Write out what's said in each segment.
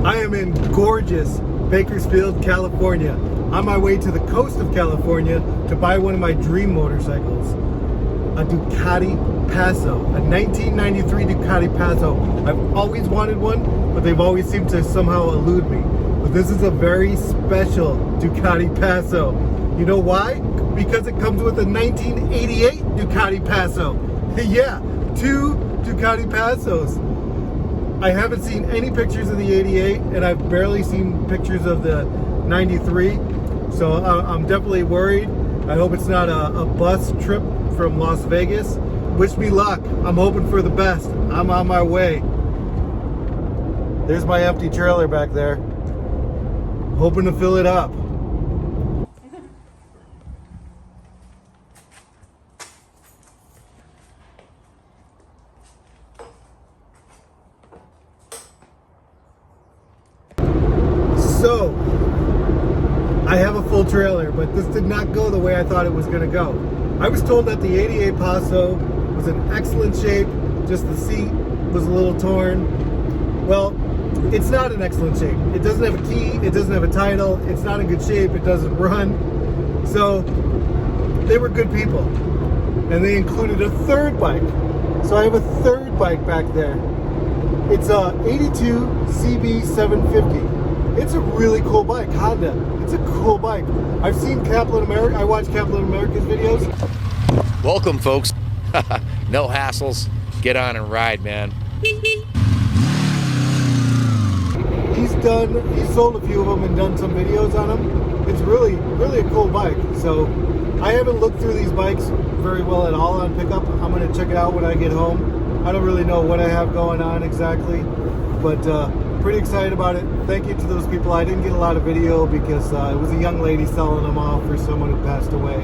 I am in gorgeous Bakersfield, California, on my way to the coast of California to buy one of my dream motorcycles, a Ducati Passo, a 1993 Ducati Passo. I've always wanted one, but they've always seemed to somehow elude me. But this is a very special Ducati Passo. You know why? Because it comes with a 1988 Ducati Passo. Yeah, 2 Ducati Passos. I haven't seen any pictures of the 88, and I've barely seen pictures of the 93. So I'm definitely worried. I hope it's not a bus trip from Las Vegas. Wish me luck. I'm hoping for the best. I'm on my way. There's my empty trailer back there. Hoping to fill it up. So, I have a full trailer, but this did not go the way I thought it was going to go. I was told that the 88 Passo was in excellent shape, just the seat was a little torn. Well, it's not in excellent shape. It doesn't have a key, it doesn't have a title, it's not in good shape, it doesn't run. So, they were good people. And they included a third bike. So I have a third bike back there. It's a 82 CB750. It's a really cool bike, Honda. It's a cool bike. I've seen Kaplan America. I watch Kaplan America's videos. Welcome, folks. No hassles. Get on and ride, man. He's sold a few of them and done some videos on them. It's really a cool bike. So I haven't looked through these bikes very well at all on pickup. I'm gonna check it out when I get home. I don't really know what I have going on exactly, but pretty excited about it. Thank you to those people. I didn't get a lot of video because it was a young lady selling them off for someone who passed away.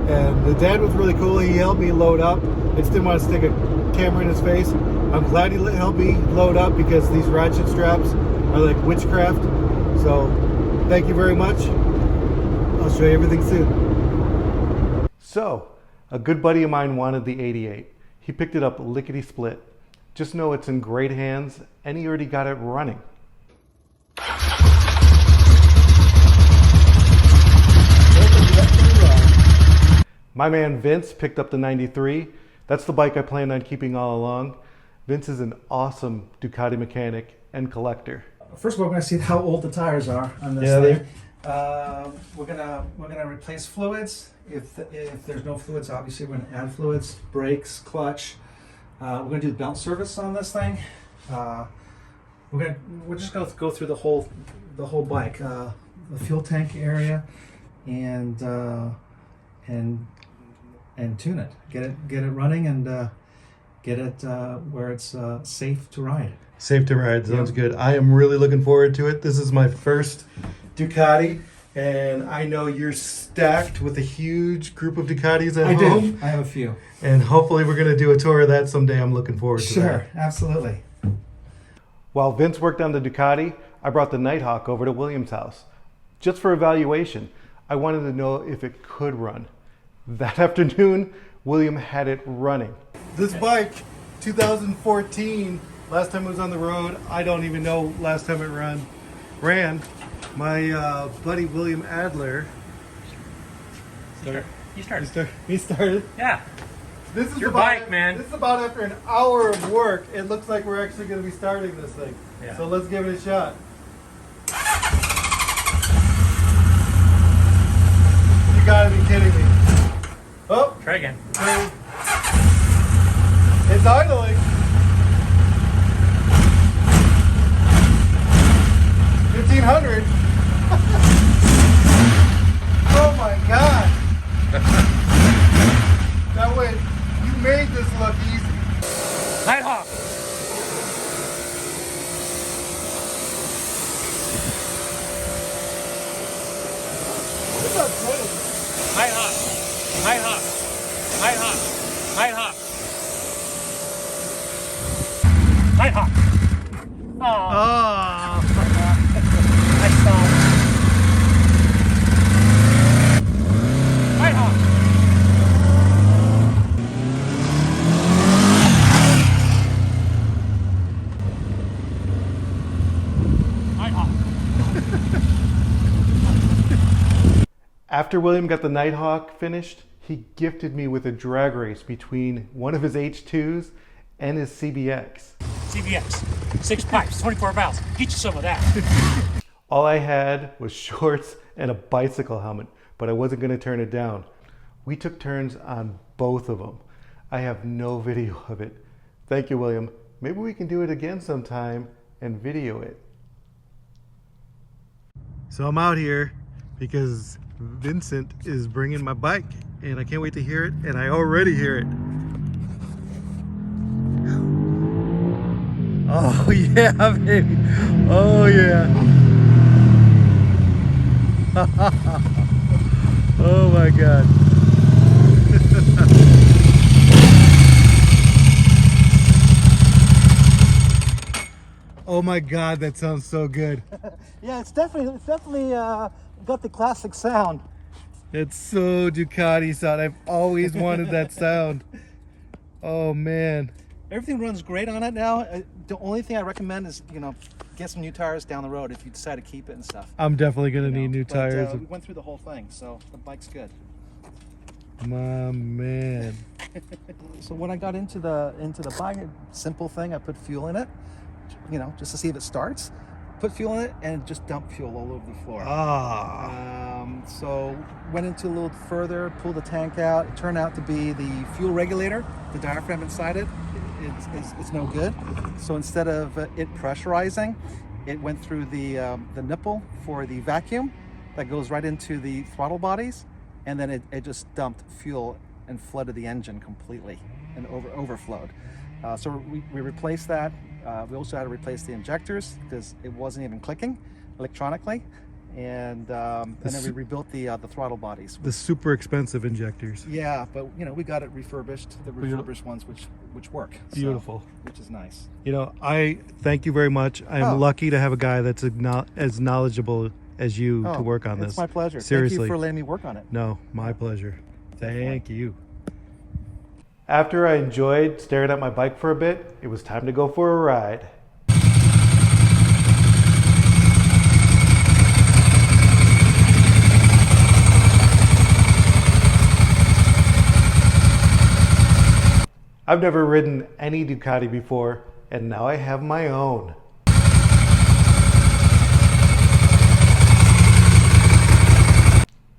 And the dad was really cool. He helped me load up. I just didn't want to stick a camera in his face. I'm glad he helped me load up because these ratchet straps are like witchcraft. So thank you very much. I'll show you everything soon. So a good buddy of mine wanted the 88. He picked it up lickety split. Just know it's in great hands, and he already got it running. My man Vince picked up the 93. That's the bike I planned on keeping all along. Vince is an awesome Ducati mechanic and collector. First of all, we're going to see how old the tires are on this thing. We're gonna replace fluids. If there's no fluids, obviously we're going to add fluids, brakes, clutch. We're going to do the belt service on this thing. We're just going to go through the whole bike, the fuel tank area, and tune it, get it running, and get it where it's safe to ride. Safe to ride, sounds good. I am really looking forward to it. This is my first Ducati, and I know you're stacked with a huge group of Ducatis at home. I have a few. And hopefully we're going to do a tour of that someday. I'm looking forward to that. Sure, absolutely. While Vince worked on the Ducati, I brought the Nighthawk over to William's house. Just for evaluation, I wanted to know if it could run. That afternoon, William had it running. This bike, 2014, last time it was on the road, I don't even know last time it ran. My buddy William Adler. He started? Yeah. This is your bike, man. This is about after an hour of work. It looks like we're actually going to be starting this thing. Yeah. So let's give it a shot. You gotta be kidding me. Oh. Try again. It's idling. 1500. Oh my God. That way, you made this look easy. Nighthawk. Nighthawk. Nighthawk. Nighthawk. Nighthawk. Nighthawk. Oh. I stalled. Nighthawk. After William got the Nighthawk finished, he gifted me with a drag race between one of his H2s and his CBX. CBX, 6 pipes, 24 valves. Get you some of that. All I had was shorts and a bicycle helmet, but I wasn't going to turn it down. We took turns on both of them. I have no video of it. Thank you, William. Maybe we can do it again sometime and video it. So I'm out here because Vincent is bringing my bike and I can't wait to hear it, and I already hear it. Oh yeah, baby. Oh yeah. Oh my God. Oh my God, that sounds so good. Yeah, it's definitely got the classic sound. It's so Ducati sound. I've always wanted that sound. Oh man. Everything runs great on it now. The only thing I recommend is, get some new tires down the road if you decide to keep it and stuff. I'm definitely gonna need new tires. We went through the whole thing, so the bike's good. My man. So when I got into the bike, simple thing, I put fuel in it, just to see if it starts. Put fuel in it and just dump fuel all over the floor. So went into a little further, pulled the tank out. It turned out to be the fuel regulator, the diaphragm inside it. It's no good. So instead of it pressurizing, it went through the nipple for the vacuum that goes right into the throttle bodies, and then it just dumped fuel and flooded the engine completely and overflowed. So we replaced that. We also had to replace the injectors because it wasn't even clicking electronically, and then we rebuilt the throttle bodies. The super expensive injectors. Yeah, but we got it refurbished. The refurbished ones which work. Beautiful. So, which is nice. I thank you very much. I'm lucky to have a guy that's as knowledgeable as you to work on this. It's my pleasure. Seriously. Thank you for letting me work on it. No, my pleasure. Thank you. After I enjoyed staring at my bike for a bit, it was time to go for a ride. I've never ridden any Ducati before, and now I have my own.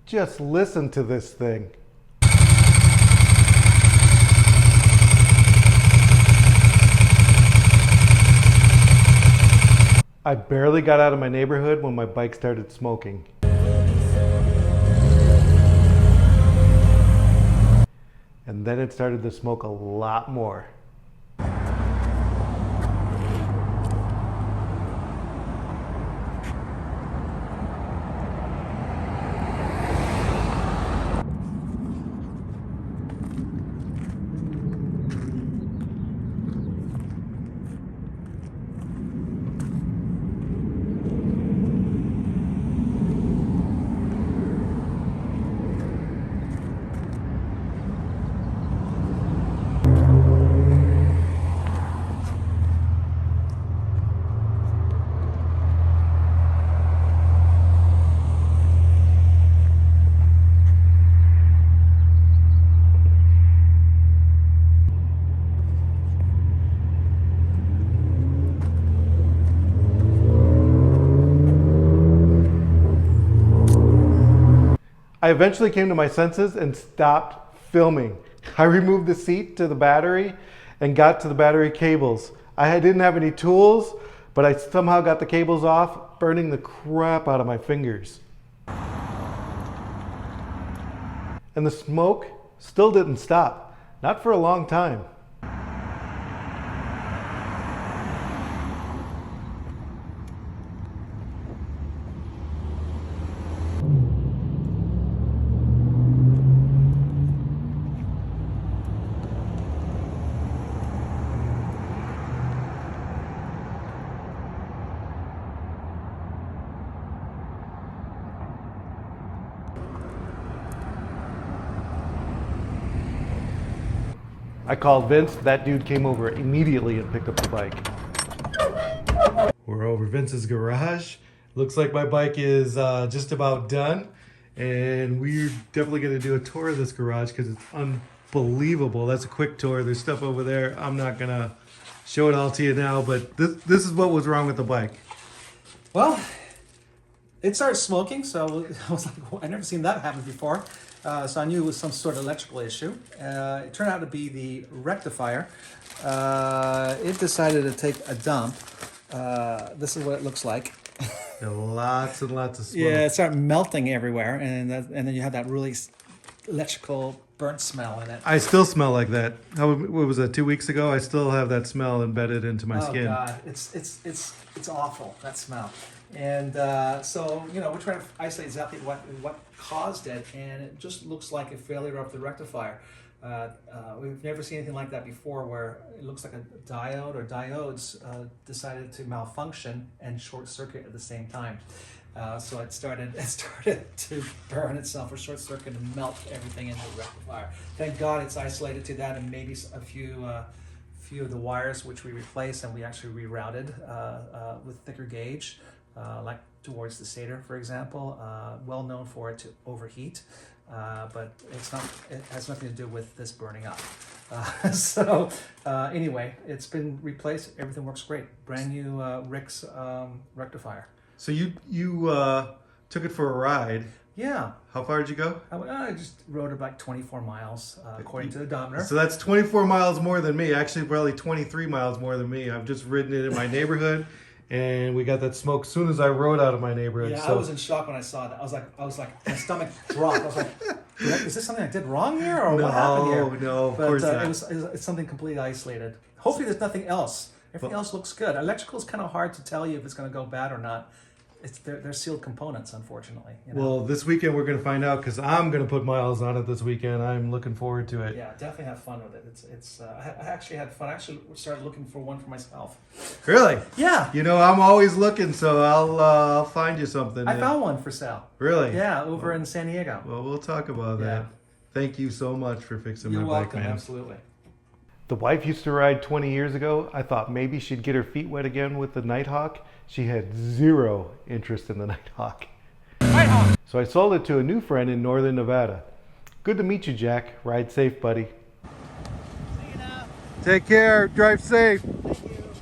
Just listen to this thing. I barely got out of my neighborhood when my bike started smoking. And then it started to smoke a lot more. I eventually came to my senses and stopped filming. I removed the seat to the battery and got to the battery cables. I didn't have any tools, but I somehow got the cables off, burning the crap out of my fingers. And the smoke still didn't stop, not for a long time. I called Vince. That dude came over immediately and picked up the bike. We're over Vince's garage. Looks like my bike is just about done. and we're definitely going to do a tour of this garage because it's unbelievable. That's a quick tour. There's stuff over there. I'm not going to show it all to you now, but this is what was wrong with the bike. Well, it started smoking, so I was like, well, I've never seen that happen before. So I knew it was some sort of electrical issue. It turned out to be the rectifier. It decided to take a dump. This is what it looks like. Lots and lots of smoke. Yeah, it started melting everywhere, and then you have that really electrical burnt smell in it. I still smell like that. What was that, 2 weeks ago? I still have that smell embedded into my skin. Oh God, it's awful, that smell. And so we're trying to isolate exactly what caused it, and it just looks like a failure of the rectifier. We've never seen anything like that before, where it looks like a diode or diodes decided to malfunction and short circuit at the same time. So it started to burn itself or short circuit and melt everything in the rectifier. Thank God it's isolated to that, and maybe a few of the wires which we replaced and we actually rerouted with thicker gauge, like towards the stator, for example. Well known for it to overheat. But it has nothing to do with this burning up. Anyway, it's been replaced. Everything works great. Brand new Rick's rectifier. So you took it for a ride. Yeah. How far did you go? I just rode it like 24 miles, according to the odometer. So that's 24 miles more than me. Actually, probably 23 miles more than me. I've just ridden it in my neighborhood, and we got that smoke as soon as I rode out of my neighborhood. Yeah, so. I was in shock when I saw that. I was like, my stomach dropped. I was like, is this something I did wrong here, or what happened here? No, of course not. It's something completely isolated. Hopefully, there's nothing else. Everything else looks good. Electrical is kind of hard to tell you if it's going to go bad or not. They're sealed components, unfortunately. Well, this weekend we're going to find out, because I'm going to put miles on it this weekend. I'm looking forward to it. Yeah, definitely have fun with it. I actually had fun. I actually started looking for one for myself. Really? Yeah. I'm always looking, so I'll find you something. I found one for sale. Really? Yeah, over in San Diego. Well, we'll talk about that. Thank you so much for fixing You're my welcome, bike, man. Absolutely. The wife used to ride 20 years ago. I thought maybe she'd get her feet wet again with the Nighthawk. She had zero interest in the Nighthawk. Nighthawk! So I sold it to a new friend in northern Nevada. Good to meet you, Jack. Ride safe, buddy. See you now. Take care. Drive safe. Thank you.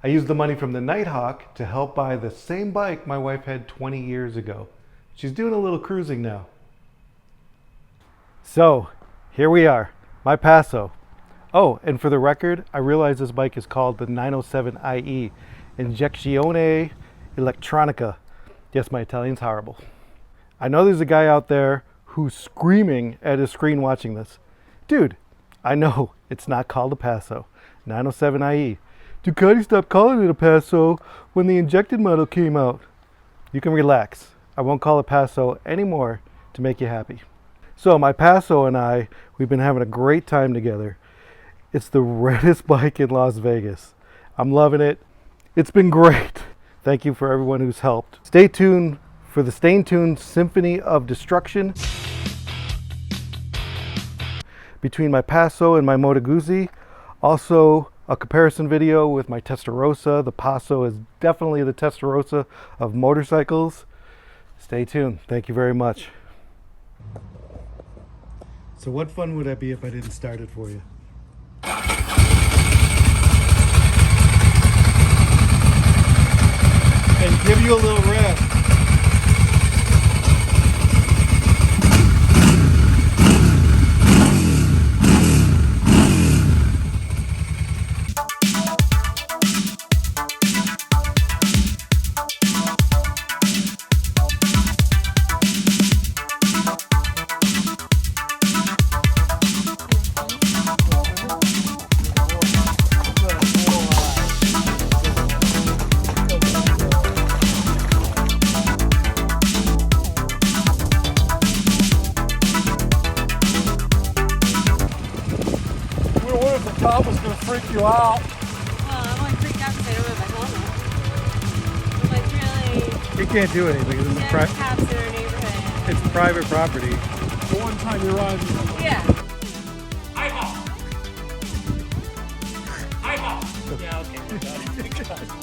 I used the money from the Nighthawk to help buy the same bike my wife had 20 years ago. She's doing a little cruising now. So, here we are. My Paso. Oh, and for the record, I realize this bike is called the 907IE, Injezione Elettronica. Yes, my Italian's horrible. I know there's a guy out there who's screaming at his screen watching this. Dude, I know it's not called a Paso. 907IE. Ducati stopped calling it a Paso when the injected model came out. You can relax. I won't call it Paso anymore to make you happy. So my Paso and I, we've been having a great time together. It's the reddest bike in Las Vegas. I'm loving it. It's been great. Thank you for everyone who's helped. Stay tuned for the Stay Tuned Symphony of Destruction between my Paso and my Moto Guzzi. Also, a comparison video with my Testarossa. The Paso is definitely the Testarossa of motorcycles. Stay tuned. Thank you very much. So what fun would that be if I didn't start it for you? And give you a little rest. Top was going to freak you out. I'm only freaked out because I don't have my helmet. I'm like, really? You can't do anything. This is There's cops in our neighborhood. it's private property. The one time you're riding. Yeah. Nighthawk! Nighthawk! Yeah, okay.